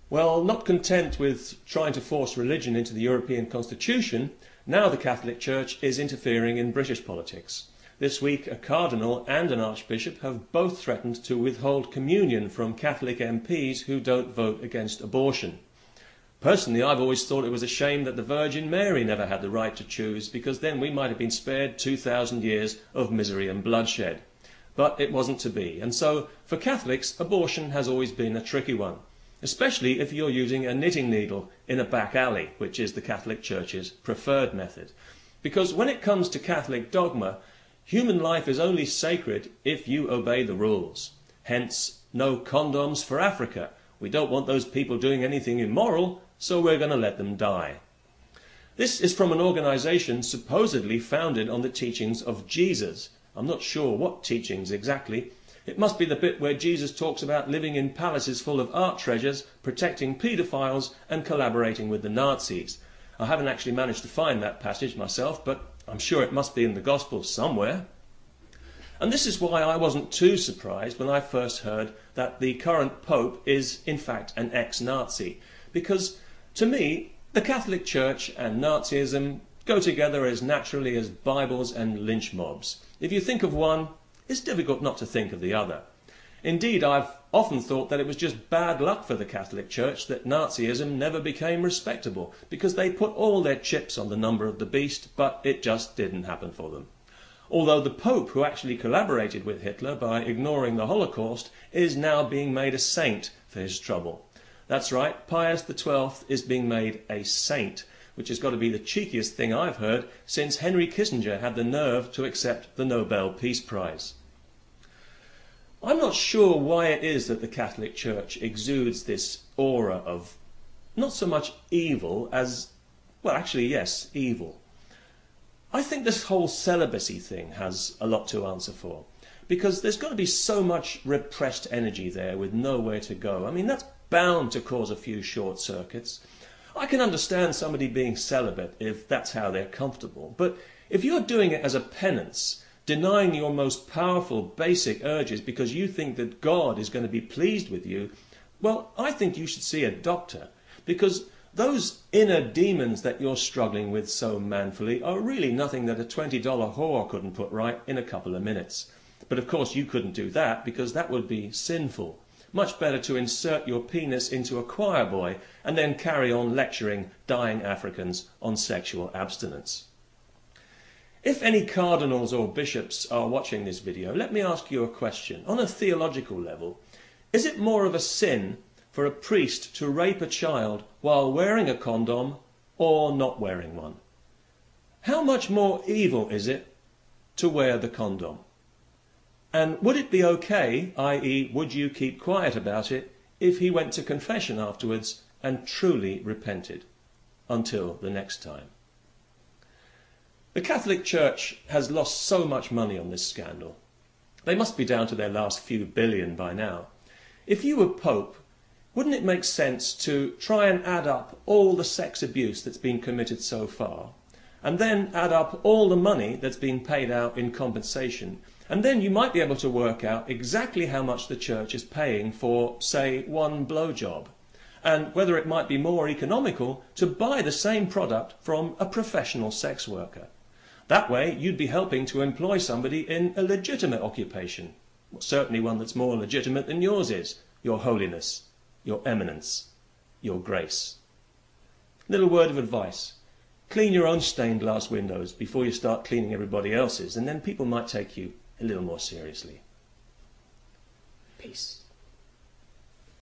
Well, not content with trying to force religion into the European Constitution, now the Catholic Church is interfering in British politics. This week, a cardinal and an archbishop have both threatened to withhold communion from Catholic MPs who don't vote against abortion. Personally, I've always thought it was a shame that the Virgin Mary never had the right to choose, because then we might have been spared 2,000 years of misery and bloodshed. But it wasn't to be, and so for Catholics, abortion has always been a tricky one, especially if you're using a knitting needle in a back alley, which is the Catholic Church's preferred method. Because when it comes to Catholic dogma, human life is only sacred if you obey the rules. Hence, no condoms for Africa. We don't want those people doing anything immoral, so we're going to let them die. This is from an organisation supposedly founded on the teachings of Jesus. I'm not sure what teachings exactly. It must be the bit where Jesus talks about living in palaces full of art treasures, protecting paedophiles and collaborating with the Nazis. I haven't actually managed to find that passage myself, but I'm sure it must be in the Gospels somewhere. And this is why I wasn't too surprised when I first heard that the current Pope is in fact an ex-Nazi, because to me the Catholic Church and Nazism go together as naturally as Bibles and lynch mobs. If you think of one, it's difficult not to think of the other. Indeed, I've often thought that it was just bad luck for the Catholic Church that Nazism never became respectable, because they put all their chips on the number of the beast, but it just didn't happen for them. Although the Pope, who actually collaborated with Hitler by ignoring the Holocaust, is now being made a saint for his trouble. That's right, Pius XII is being made a saint, which has got to be the cheekiest thing I've heard since Henry Kissinger had the nerve to accept the Nobel Peace Prize. I'm not sure why it is that the Catholic Church exudes this aura of not so much evil as, well, actually, yes, evil. I think this whole celibacy thing has a lot to answer for, because there's got to be so much repressed energy there with nowhere to go. I mean, that's bound to cause a few short circuits. I can understand somebody being celibate if that's how they're comfortable, but if you're doing it as a penance, denying your most powerful basic urges because you think that God is going to be pleased with you, well, I think you should see a doctor, because those inner demons that you're struggling with so manfully are really nothing that a $20 whore couldn't put right in a couple of minutes. But of course you couldn't do that, because that would be sinful. Much better to insert your penis into a choir boy and then carry on lecturing dying Africans on sexual abstinence. If any cardinals or bishops are watching this video, let me ask you a question. On a theological level, is it more of a sin for a priest to rape a child while wearing a condom or not wearing one? How much more evil is it to wear the condom? And would it be okay, i.e. would you keep quiet about it, if he went to confession afterwards and truly repented? Until the next time. The Catholic Church has lost so much money on this scandal. They must be down to their last few billion by now. If you were Pope, wouldn't it make sense to try and add up all the sex abuse that's been committed so far, and then add up all the money that's been paid out in compensation, and then you might be able to work out exactly how much the Church is paying for, say, one blowjob, and whether it might be more economical to buy the same product from a professional sex worker. That way you'd be helping to employ somebody in a legitimate occupation, certainly one that's more legitimate than yours is, your holiness, your eminence, your grace. Little word of advice. Clean your own stained glass windows before you start cleaning everybody else's, and then people might take you a little more seriously. Peace.